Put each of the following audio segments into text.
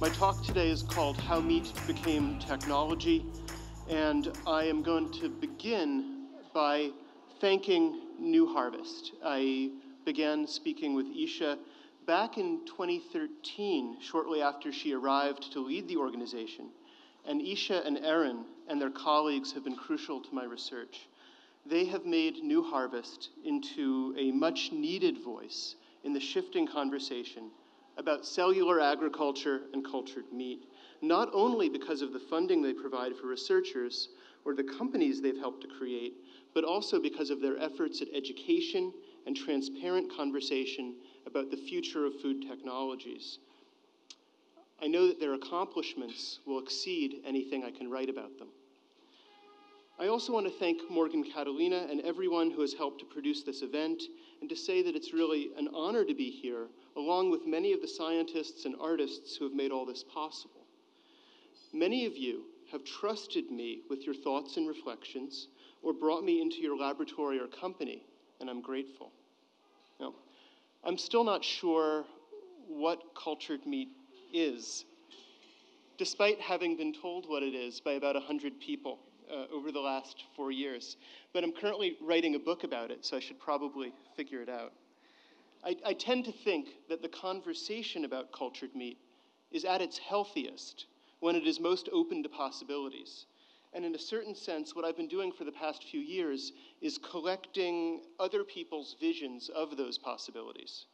My talk today is called How Meat Became Technology, and I am going to begin by thanking New Harvest. I began speaking with Isha back in 2013, shortly after she arrived to lead the organization, and Isha and Erin and their colleagues have been crucial to my research. They have made New Harvest into a much-needed voice in the shifting conversation about cellular agriculture and cultured meat, not only because of the funding they provide for researchers or the companies they've helped to create, but also because of their efforts at education and transparent conversation about the future of food technologies. I know that their accomplishments will exceed anything I can write about them. I also want to thank Morgan Catalina and everyone who has helped to produce this event, and to say that it's really an honor to be here, along with many of the scientists and artists who have made all this possible. Many of you have trusted me with your thoughts and reflections, or brought me into your laboratory or company, and I'm grateful. Now, I'm still not sure what cultured meat is, despite having been told what it is by about 100 people over the last 4 years. But I'm currently writing a book about it, so I should probably figure it out. I tend to think that the conversation about cultured meat is at its healthiest when it is most open to possibilities. And in a certain sense, what I've been doing for the past few years is collecting other people's visions of those possibilities.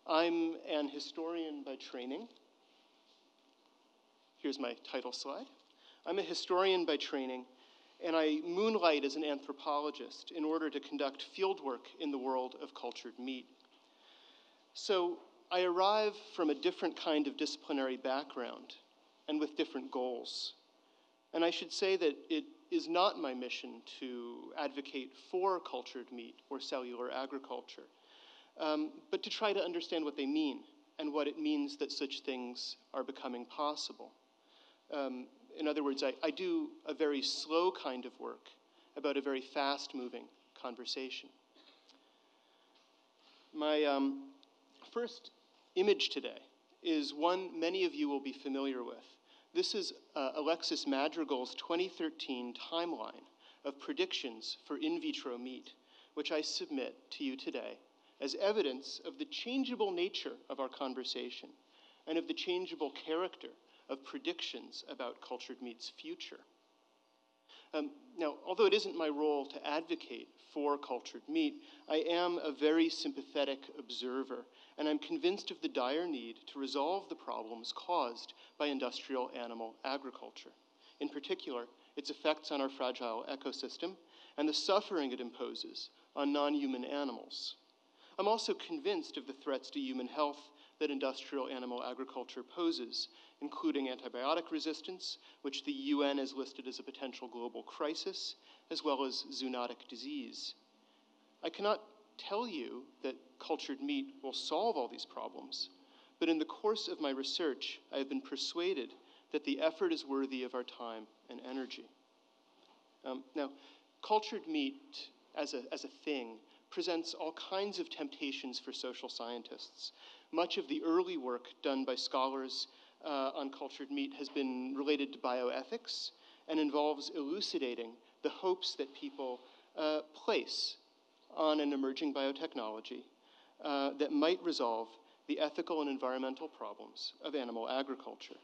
I'm an historian by training. Here's my title slide. I'm a historian by training, and I moonlight as an anthropologist in order to conduct fieldwork in the world of cultured meat. So I arrive from a different kind of disciplinary background and with different goals. And I should say that it is not my mission to advocate for cultured meat or cellular agriculture, but to try to understand what they mean and what it means that such things are becoming possible. In other words, I do a very slow kind of work about a very fast-moving conversation. My first image today is one many of you will be familiar with. This is Alexis Madrigal's 2013 timeline of predictions for in vitro meat, which I submit to you today as evidence of the changeable nature of our conversation and of the changeable character of predictions about cultured meat's future. Now, although it isn't my role to advocate for cultured meat, I am a very sympathetic observer, and I'm convinced of the dire need to resolve the problems caused by industrial animal agriculture. In particular, its effects on our fragile ecosystem and the suffering it imposes on non-human animals. I'm also convinced of the threats to human health that industrial animal agriculture poses, including antibiotic resistance, which the UN has listed as a potential global crisis, as well as zoonotic disease. I cannot tell you that cultured meat will solve all these problems, but in the course of my research, I have been persuaded that the effort is worthy of our time and energy. Now, cultured meat as a thing presents all kinds of temptations for social scientists. Much of the early work done by scholars on cultured meat has been related to bioethics and involves elucidating the hopes that people place on an emerging biotechnology that might resolve the ethical and environmental problems of animal agriculture.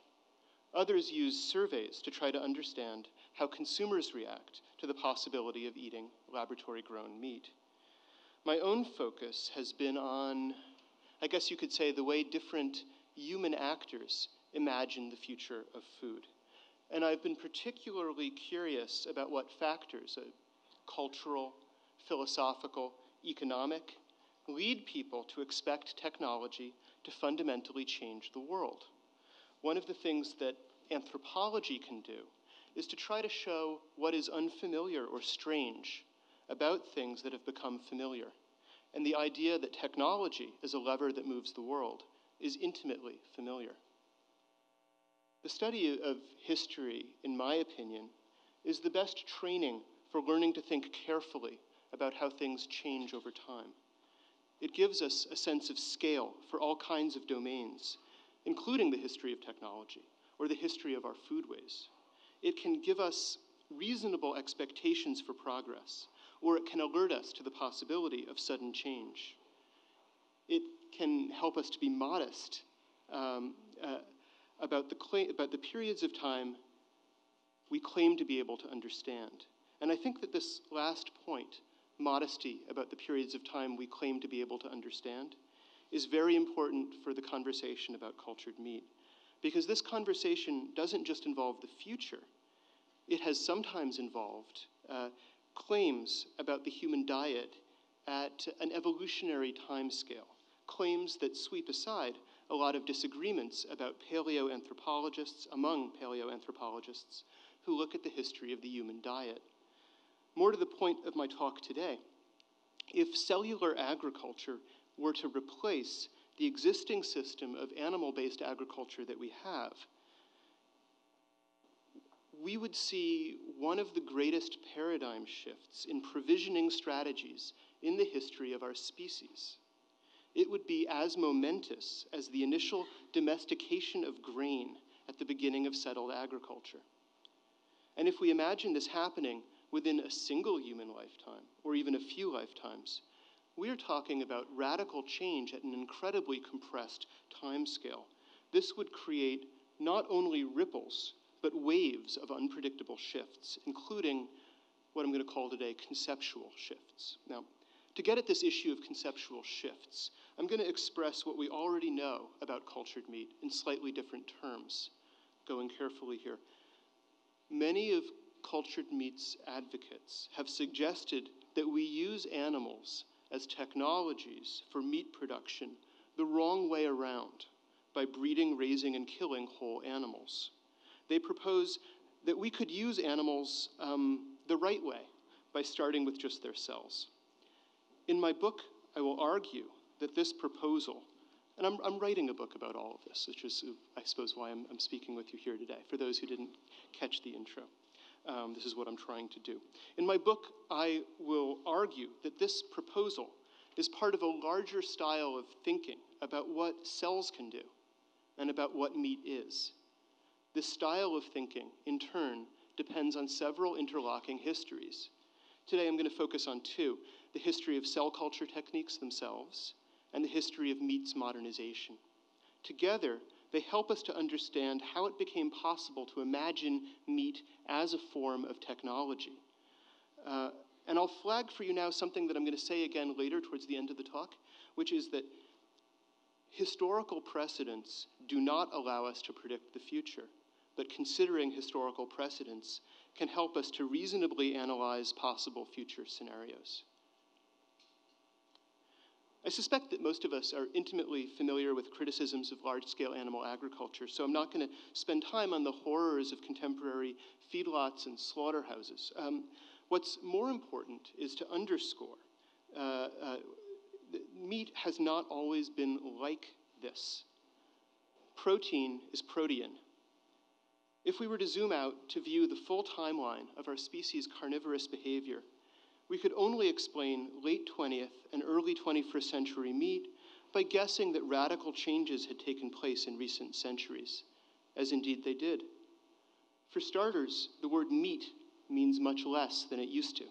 Others use surveys to try to understand how consumers react to the possibility of eating laboratory-grown meat. My own focus has been on, I guess you could say, the way different human actors imagine the future of food. And I've been particularly curious about what factors, cultural, philosophical, economic, lead people to expect technology to fundamentally change the world. One of the things that anthropology can do is to try to show what is unfamiliar or strange about things that have become familiar. And the idea that technology is a lever that moves the world is intimately familiar. The study of history, in my opinion, is the best training for learning to think carefully about how things change over time. It gives us a sense of scale for all kinds of domains, including the history of technology or the history of our foodways. It can give us reasonable expectations for progress, or it can alert us to the possibility of sudden change. It can help us to be modest about the periods of time we claim to be able to understand. And I think that this last point, modesty about the periods of time we claim to be able to understand, is very important for the conversation about cultured meat. Because this conversation doesn't just involve the future. It has sometimes involved claims about the human diet at an evolutionary timescale, claims that sweep aside a lot of disagreements about paleoanthropologists, among paleoanthropologists, who look at the history of the human diet. More to the point of my talk today, if cellular agriculture were to replace the existing system of animal-based agriculture that we have, we would see one of the greatest paradigm shifts in provisioning strategies in the history of our species. It would be as momentous as the initial domestication of grain at the beginning of settled agriculture. And if we imagine this happening within a single human lifetime, or even a few lifetimes, we are talking about radical change at an incredibly compressed time scale. This would create not only ripples, but waves of unpredictable shifts, including what I'm going to call today conceptual shifts. Now, to get at this issue of conceptual shifts, I'm going to express what we already know about cultured meat in slightly different terms, going carefully here. Many of cultured meat's advocates have suggested that we use animals as technologies for meat production the wrong way around by breeding, raising, and killing whole animals. They propose that we could use animals the right way by starting with just their cells. In my book, I will argue that this proposal, and I'm writing a book about all of this, which is, I suppose, why I'm speaking with you here today, for those who didn't catch the intro. This is what I'm trying to do. In my book, I will argue that this proposal is part of a larger style of thinking about what cells can do and about what meat is. This style of thinking, in turn, depends on several interlocking histories. Today, I'm going to focus on two: the history of cell culture techniques themselves and the history of meat's modernization. Together, they help us to understand how it became possible to imagine meat as a form of technology. And I'll flag for you now something that I'm going to say again later towards the end of the talk, which is that historical precedents do not allow us to predict the future, but considering historical precedents can help us to reasonably analyze possible future scenarios. I suspect that most of us are intimately familiar with criticisms of large-scale animal agriculture, so I'm not going to spend time on the horrors of contemporary feedlots and slaughterhouses. What's more important is to underscore that meat has not always been like this. Protein is protean. If we were to zoom out to view the full timeline of our species' carnivorous behavior, we could only explain late 20th and early 21st century meat by guessing that radical changes had taken place in recent centuries, as indeed they did. For starters, the word meat means much less than it used to.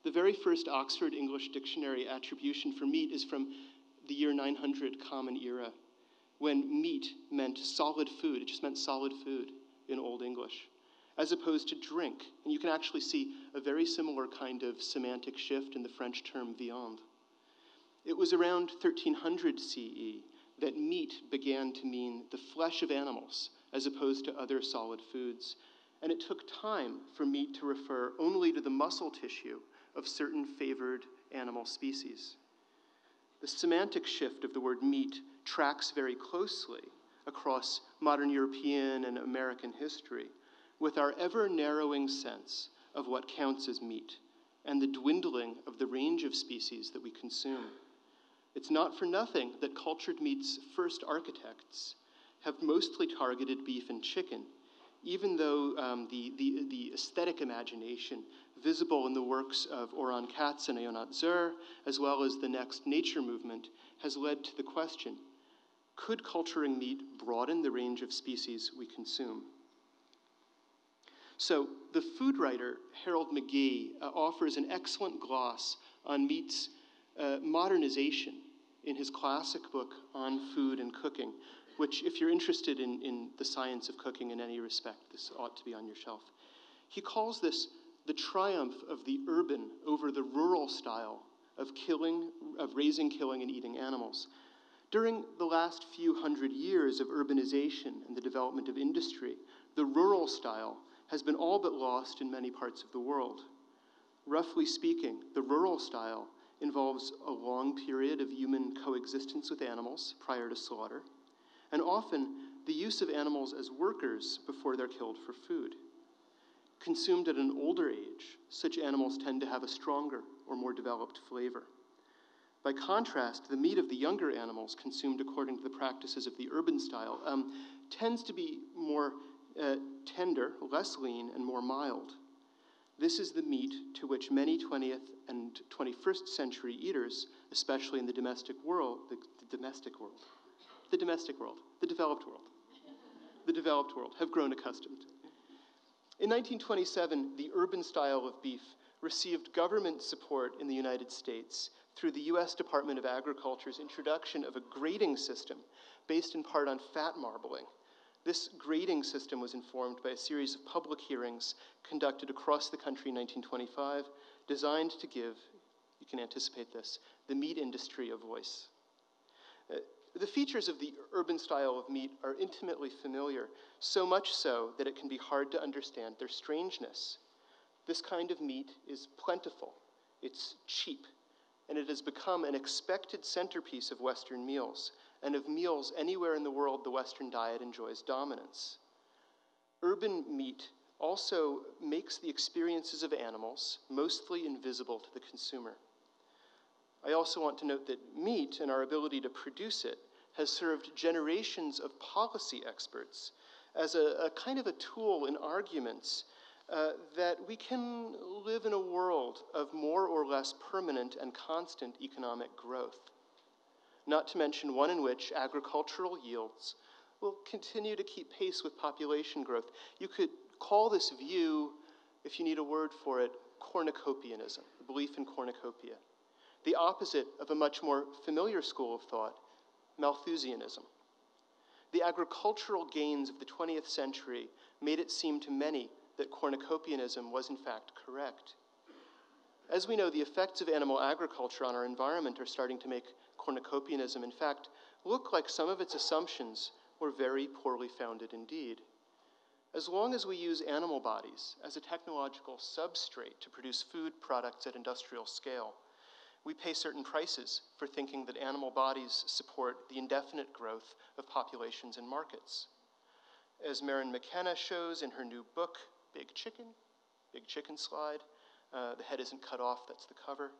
The very first Oxford English Dictionary attribution for meat is from the year 900 Common Era, when meat meant solid food. It just meant solid food in Old English, as opposed to drink. And you can actually see a very similar kind of semantic shift in the French term viande. It was around 1300 CE that meat began to mean the flesh of animals as opposed to other solid foods. And it took time for meat to refer only to the muscle tissue of certain favored animal species. The semantic shift of the word meat tracks very closely across modern European and American history with our ever-narrowing sense of what counts as meat and the dwindling of the range of species that we consume. It's not for nothing that cultured meat's first architects have mostly targeted beef and chicken, even though the aesthetic imagination visible in the works of Oran Katz and Eonat Zur, as well as the next nature movement, has led to the question, Could culturing meat broaden the range of species we consume? So the food writer Harold McGee offers an excellent gloss on meat's modernization in his classic book on food and cooking, which, if you're interested in the science of cooking in any respect, this ought to be on your shelf. He calls this the triumph of the urban over the rural style of raising, killing, and eating animals. During the last few hundred years of urbanization and the development of industry, the rural style has been all but lost in many parts of the world. Roughly speaking, the rural style involves a long period of human coexistence with animals prior to slaughter, and often the use of animals as workers before they're killed for food. Consumed at an older age, such animals tend to have a stronger or more developed flavor. By contrast, the meat of the younger animals consumed according to the practices of the urban style tends to be more tender, less lean, and more mild. This is the meat to which many 20th and 21st century eaters, especially in the developed world, have grown accustomed. In 1927, the urban style of beef received government support in the United States through the U.S. Department of Agriculture's introduction of a grading system based in part on fat marbling. This grading system was informed by a series of public hearings conducted across the country in 1925, designed to give, you can anticipate this, the meat industry a voice. The features of the urban style of meat are intimately familiar, so much so that it can be hard to understand their strangeness. This kind of meat is plentiful, it's cheap, and it has become an expected centerpiece of Western meals, and of meals anywhere in the world the Western diet enjoys dominance. Urban meat also makes the experiences of animals mostly invisible to the consumer. I also want to note that meat and our ability to produce it has served generations of policy experts as a kind of a tool in arguments that we can live in a world of more or less permanent and constant economic growth, not to mention one in which agricultural yields will continue to keep pace with population growth. You could call this view, if you need a word for it, cornucopianism, a belief in cornucopia, the opposite of a much more familiar school of thought, Malthusianism. The agricultural gains of the 20th century made it seem to many that cornucopianism was in fact correct. As we know, the effects of animal agriculture on our environment are starting to make cornucopianism, in fact, look like some of its assumptions were very poorly founded indeed. As long as we use animal bodies as a technological substrate to produce food products at industrial scale, we pay certain prices for thinking that animal bodies support the indefinite growth of populations and markets. As Marin McKenna shows in her new book, Big Chicken slide, the head isn't cut off, that's the cover.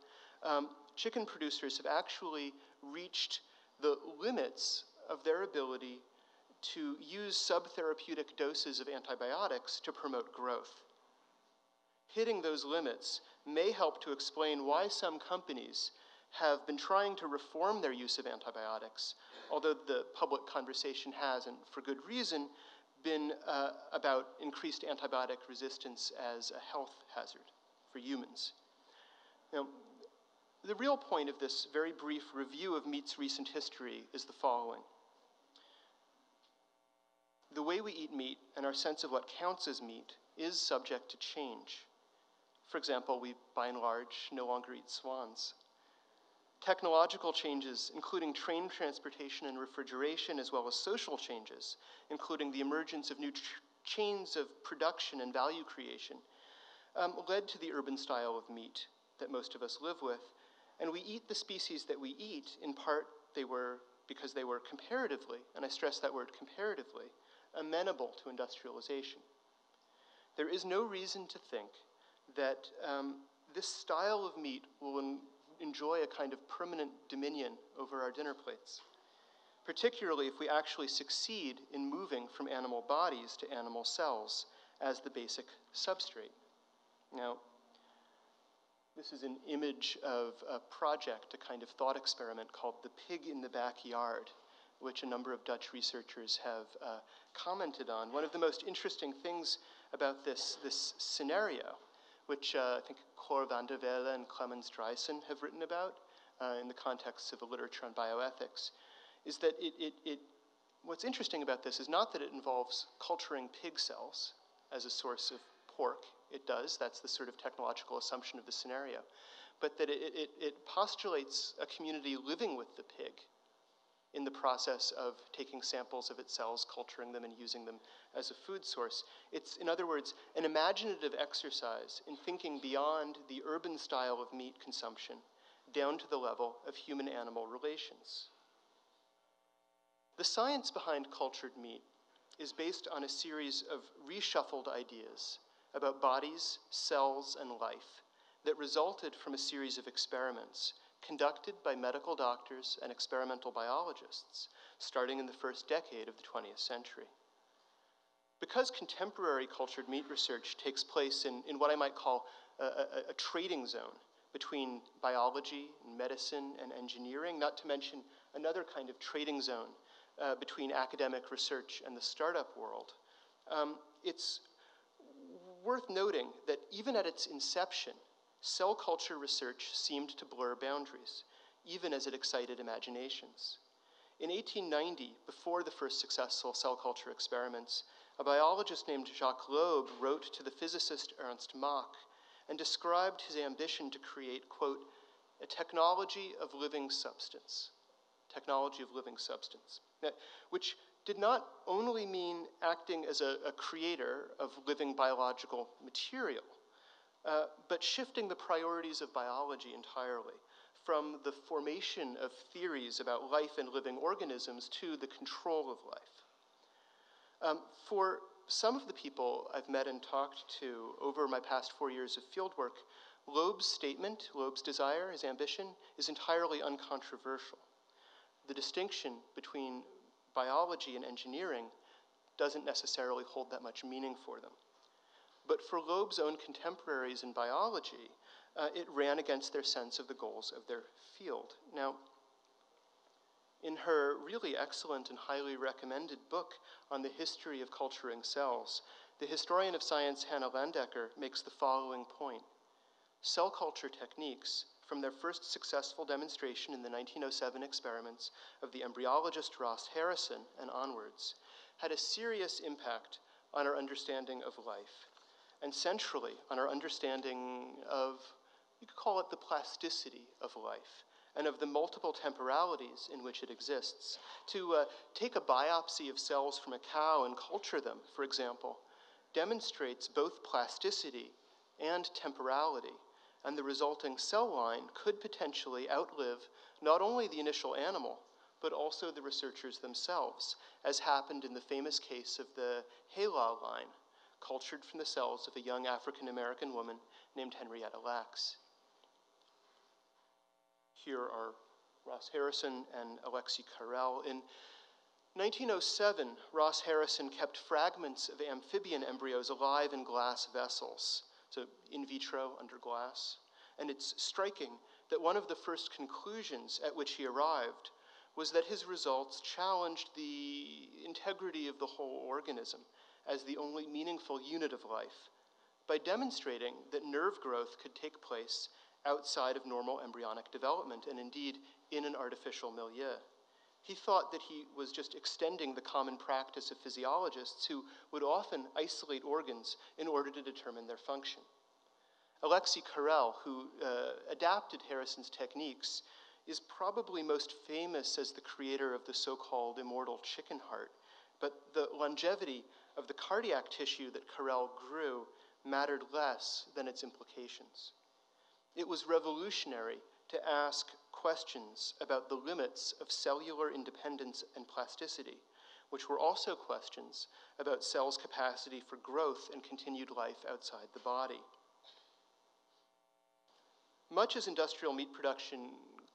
Chicken producers have actually reached the limits of their ability to use subtherapeutic doses of antibiotics to promote growth. Hitting those limits may help to explain why some companies have been trying to reform their use of antibiotics, although the public conversation has, and for good reason, been about increased antibiotic resistance as a health hazard for humans. Now, the real point of this very brief review of meat's recent history is the following. The way we eat meat and our sense of what counts as meat is subject to change. For example, we, by and large, no longer eat swans. Technological changes, including train transportation and refrigeration, as well as social changes, including the emergence of new chains of production and value creation, led to the urban style of meat that most of us live with. And we eat the species that we eat, in part because they were comparatively, and I stress that word comparatively, amenable to industrialization. There is no reason to think that this style of meat will enjoy a kind of permanent dominion over our dinner plates, particularly if we actually succeed in moving from animal bodies to animal cells as the basic substrate. Now, this is an image of a project, a kind of thought experiment called The Pig in the Backyard, which a number of Dutch researchers have commented on. One of the most interesting things about this scenario, which I think Cor van der Velde and Clemens Driessen have written about in the context of a literature on bioethics, is that what's interesting about this is not that it involves culturing pig cells as a source of pork. It does. That's the sort of technological assumption of the scenario. But that it postulates a community living with the pig in the process of taking samples of its cells, culturing them, and using them as a food source. It's, in other words, an imaginative exercise in thinking beyond the urban style of meat consumption down to the level of human-animal relations. The science behind cultured meat is based on a series of reshuffled ideas about bodies, cells, and life that resulted from a series of experiments conducted by medical doctors and experimental biologists starting in the first decade of the 20th century. Because contemporary cultured meat research takes place in what I might call a trading zone between biology and medicine and engineering, not to mention another kind of trading zone between academic research and the startup world, it's worth noting that even at its inception, cell culture research seemed to blur boundaries, even as it excited imaginations. In 1890, before the first successful cell culture experiments, a biologist named Jacques Loeb wrote to the physicist Ernst Mach and described his ambition to create, quote, a technology of living substance, which did not only mean acting as a creator of living biological material, but shifting the priorities of biology entirely, from the formation of theories about life and living organisms to the control of life. For some of the people I've met and talked to over my past 4 years of fieldwork, Loeb's statement, Loeb's desire, his ambition, is entirely uncontroversial. The distinction between biology and engineering doesn't necessarily hold that much meaning for them. But for Loeb's own contemporaries in biology, it ran against their sense of the goals of their field. Now, in her really excellent and highly recommended book on the history of culturing cells, the historian of science Hannah Landecker makes the following point. Cell culture techniques, from their first successful demonstration in the 1907 experiments of the embryologist Ross Harrison and onwards, had a serious impact on our understanding of life, and centrally on our understanding of, you could call it the plasticity of life, and of the multiple temporalities in which it exists. To take a biopsy of cells from a cow and culture them, for example, demonstrates both plasticity and temporality, and the resulting cell line could potentially outlive not only the initial animal, but also the researchers themselves, as happened in the famous case of the Hela line, cultured from the cells of a young African-American woman named Henrietta Lacks. Here are Ross Harrison and Alexei Karel. In 1907, Ross Harrison kept fragments of amphibian embryos alive in glass vessels, so in vitro under glass. And it's striking that one of the first conclusions at which he arrived was that his results challenged the integrity of the whole organism as the only meaningful unit of life by demonstrating that nerve growth could take place outside of normal embryonic development and indeed in an artificial milieu. He thought that he was just extending the common practice of physiologists who would often isolate organs in order to determine their function. Alexei Karel, who adapted Harrison's techniques, is probably most famous as the creator of the so-called immortal chicken heart, but the longevity of the cardiac tissue that Karel grew mattered less than its implications. It was revolutionary to ask questions about the limits of cellular independence and plasticity, which were also questions about cells' capacity for growth and continued life outside the body. Much as industrial meat production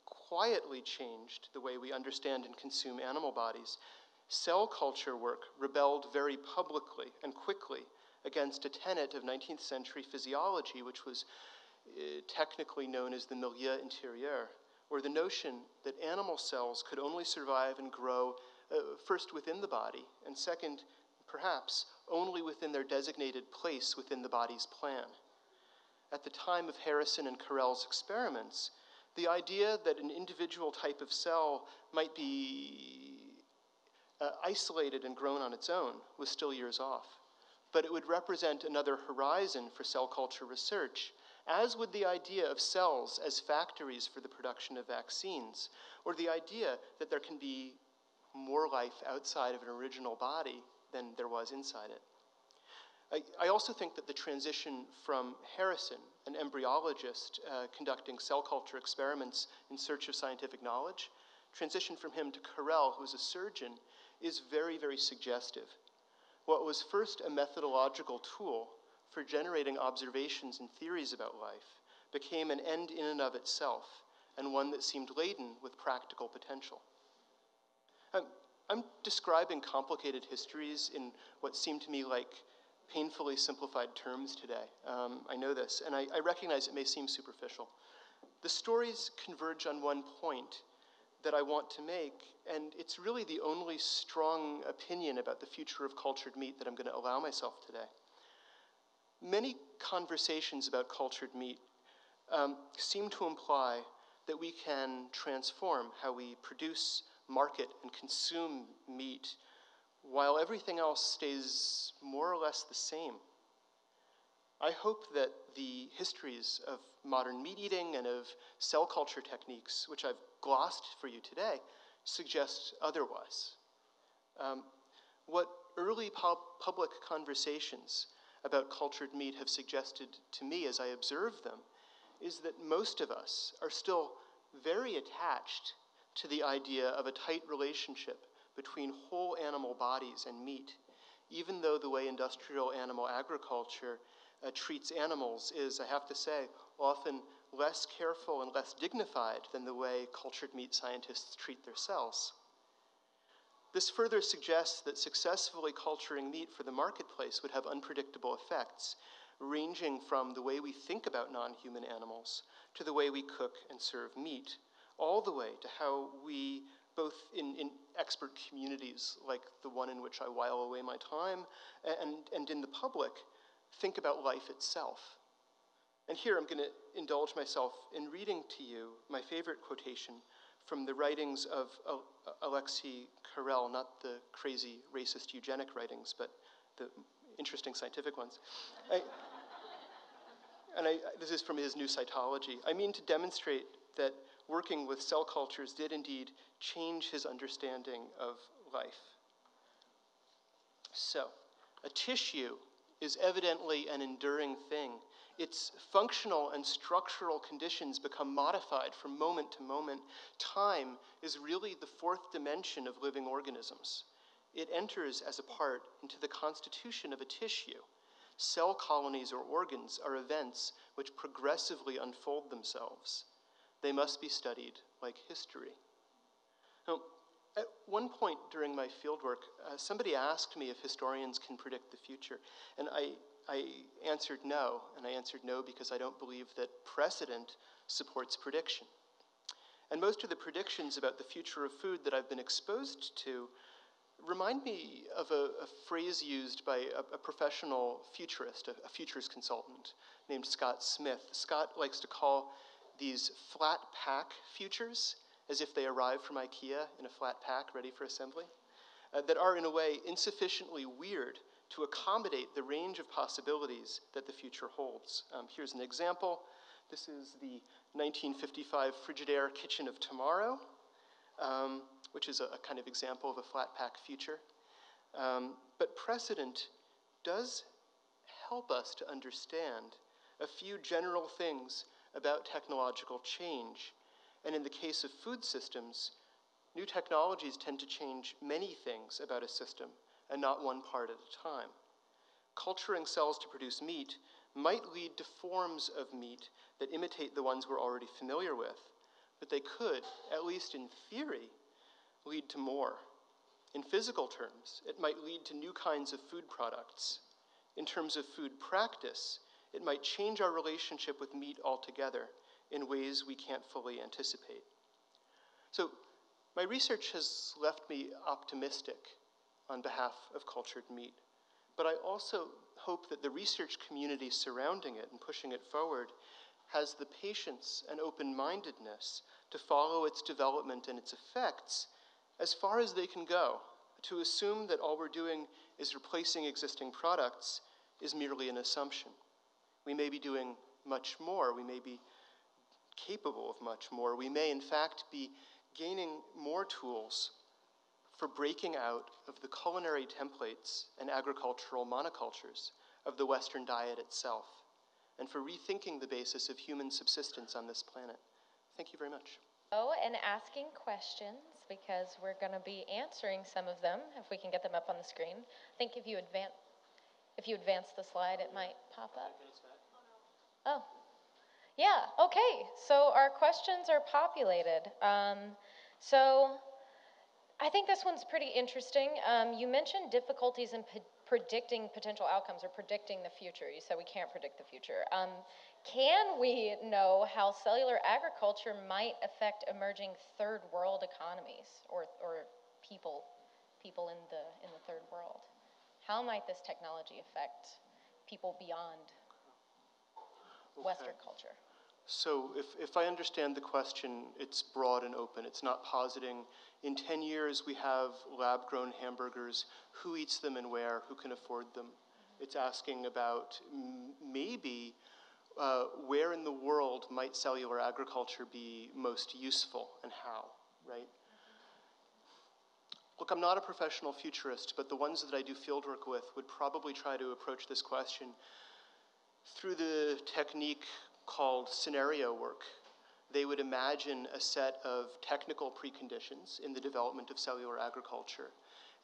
quietly changed the way we understand and consume animal bodies, cell culture work rebelled very publicly and quickly against a tenet of 19th century physiology, which was technically known as the milieu intérieur, or the notion that animal cells could only survive and grow first within the body, and second, perhaps, only within their designated place within the body's plan. At the time of Harrison and Carell's experiments, the idea that an individual type of cell might be isolated and grown on its own was still years off. But it would represent another horizon for cell culture research, as would the idea of cells as factories for the production of vaccines, or the idea that there can be more life outside of an original body than there was inside it. I also think that the transition from Harrison, an embryologist conducting cell culture experiments in search of scientific knowledge, transition from him to Carell, who was a surgeon, is very, very suggestive. What was first a methodological tool for generating observations and theories about life became an end in and of itself, and one that seemed laden with practical potential. I'm describing complicated histories in what seem to me like painfully simplified terms today. I know this, and I recognize it may seem superficial. The stories converge on one point that I want to make, and it's really the only strong opinion about the future of cultured meat that I'm going to allow myself today. Many conversations about cultured meat seem to imply that we can transform how we produce, market, and consume meat while everything else stays more or less the same. I hope that the histories of modern meat eating and of cell culture techniques, which I've glossed for you today, suggest otherwise. What early public conversations about cultured meat have suggested to me as I observe them is that most of us are still very attached to the idea of a tight relationship between whole animal bodies and meat, even though the way industrial animal agriculture treats animals is, I have to say, often less careful and less dignified than the way cultured meat scientists treat their cells. This further suggests that successfully culturing meat for the marketplace would have unpredictable effects, ranging from the way we think about non-human animals to the way we cook and serve meat, all the way to how we, both in expert communities like the one in which I while away my time, and in the public, think about life itself. And here I'm going to indulge myself in reading to you my favorite quotation from the writings of Alexei Carell, not the crazy racist eugenic writings, but the interesting scientific ones. This is from his New Cytology. I mean to demonstrate that working with cell cultures did indeed change his understanding of life. So, a tissue is evidently an enduring thing. Its functional and structural conditions become modified from moment to moment. Time is really the fourth dimension of living organisms. It enters as a part into the constitution of a tissue. Cell colonies or organs are events which progressively unfold themselves. They must be studied like history. Now, at one point during my fieldwork, somebody asked me if historians can predict the future, and I answered no, and I answered no because I don't believe that precedent supports prediction. And most of the predictions about the future of food that I've been exposed to remind me of a phrase used by a professional futurist, a futures consultant named Scott Smith. Scott likes to call these flat pack futures, as if they arrive from IKEA in a flat pack ready for assembly, that are in a way insufficiently weird to accommodate the range of possibilities that the future holds. Here's an example. This is the 1955 Frigidaire kitchen of tomorrow, which is a kind of example of a flat pack future. But precedent does help us to understand a few general things about technological change. And in the case of food systems, new technologies tend to change many things about a system and not one part at a time. Culturing cells to produce meat might lead to forms of meat that imitate the ones we're already familiar with, but they could, at least in theory, lead to more. In physical terms, it might lead to new kinds of food products. In terms of food practice, it might change our relationship with meat altogether in ways we can't fully anticipate. So My research has left me optimistic on behalf of cultured meat, but I also hope that the research community surrounding it and pushing it forward has the patience and open-mindedness to follow its development and its effects as far as they can go. To assume that all we're doing is replacing existing products is merely an assumption. We may be doing much more. We may be capable of much more. We may, in fact, be gaining more tools for breaking out of the culinary templates and agricultural monocultures of the Western diet itself, and for rethinking the basis of human subsistence on this planet. Thank you very much. Oh, and asking questions, because we're going to be answering some of them, if we can get them up on the screen. I think if you advance the slide, it might pop up. Oh, yeah, okay. So our questions are populated. So I think this one's pretty interesting. You mentioned difficulties in predicting potential outcomes or predicting the future. You said we can't predict the future. Can we know how cellular agriculture might affect emerging third world economies or people in the third world? How might this technology affect people beyond Western culture? So if I understand the question, it's broad and open. It's not positing, in 10 years we have lab-grown hamburgers, who eats them and where, who can afford them? It's asking about maybe where in the world might cellular agriculture be most useful and how, right? Look, I'm not a professional futurist, but the ones that I do fieldwork with would probably try to approach this question through the technique called scenario work. They would imagine a set of technical preconditions in the development of cellular agriculture,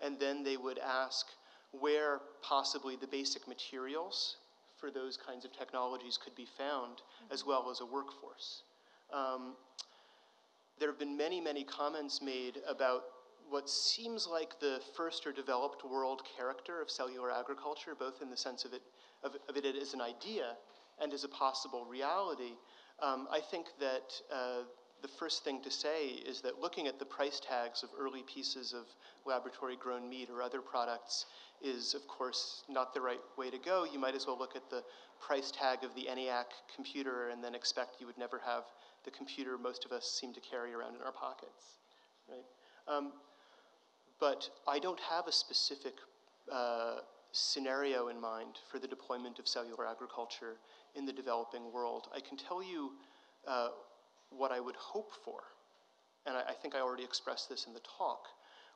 and then they would ask where possibly the basic materials for those kinds of technologies could be found, as well as a workforce. There have been many, many comments made about what seems like the first or developed world character of cellular agriculture, both in the sense of it as an idea and as a possible reality. I think that the first thing to say is that looking at the price tags of early pieces of laboratory-grown meat or other products is, of course, not the right way to go. You might as well look at the price tag of the ENIAC computer and then expect you would never have the computer most of us seem to carry around in our pockets, right? But I don't have a specific scenario in mind for the deployment of cellular agriculture in the developing world. I can tell you what I would hope for, and I think I already expressed this in the talk,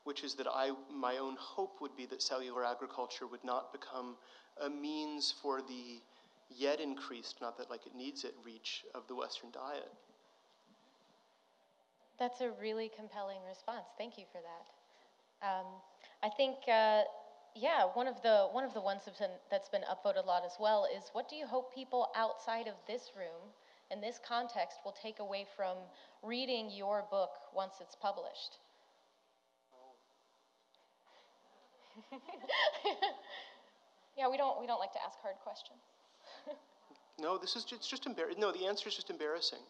which is that my own hope would be that cellular agriculture would not become a means for the yet increased, not that like it needs it, reach of the Western diet. That's a really compelling response. Thank you for that. I think, yeah, one of the ones that's been upvoted a lot as well is, what do you hope people outside of this room, in this context, will take away from reading your book once it's published? Yeah, we don't like to ask hard questions. No, it's just embarrassing. No, the answer is just embarrassing.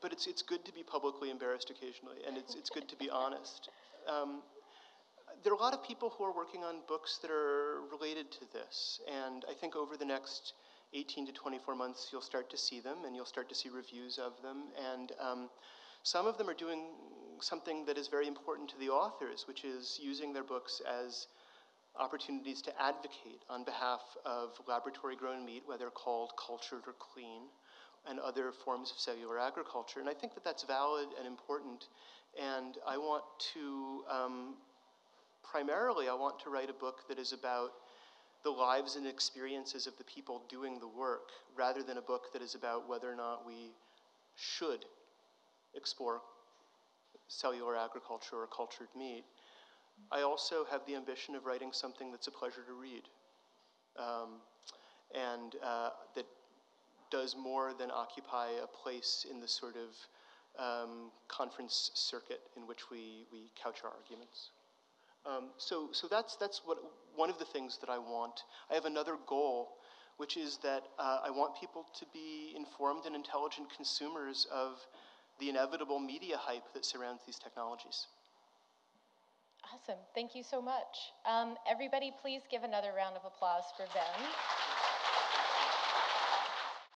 But it's good to be publicly embarrassed occasionally, and it's good to be honest. There are a lot of people who are working on books that are related to this, and I think over the next 18 to 24 months you'll start to see them, and you'll start to see reviews of them, and some of them are doing something that is very important to the authors, which is using their books as opportunities to advocate on behalf of laboratory-grown meat, whether called cultured or clean, and other forms of cellular agriculture. And I think that that's valid and important, and I want to, primarily, I want to write a book that is about the lives and experiences of the people doing the work, rather than a book that is about whether or not we should explore cellular agriculture or cultured meat. I also have the ambition of writing something that's a pleasure to read, and that does more than occupy a place in the sort of conference circuit in which we couch our arguments. So that's one of the things that I want. I have another goal, which is that I want people to be informed and intelligent consumers of the inevitable media hype that surrounds these technologies. Awesome. Thank you so much. Everybody, please give another round of applause for Ben.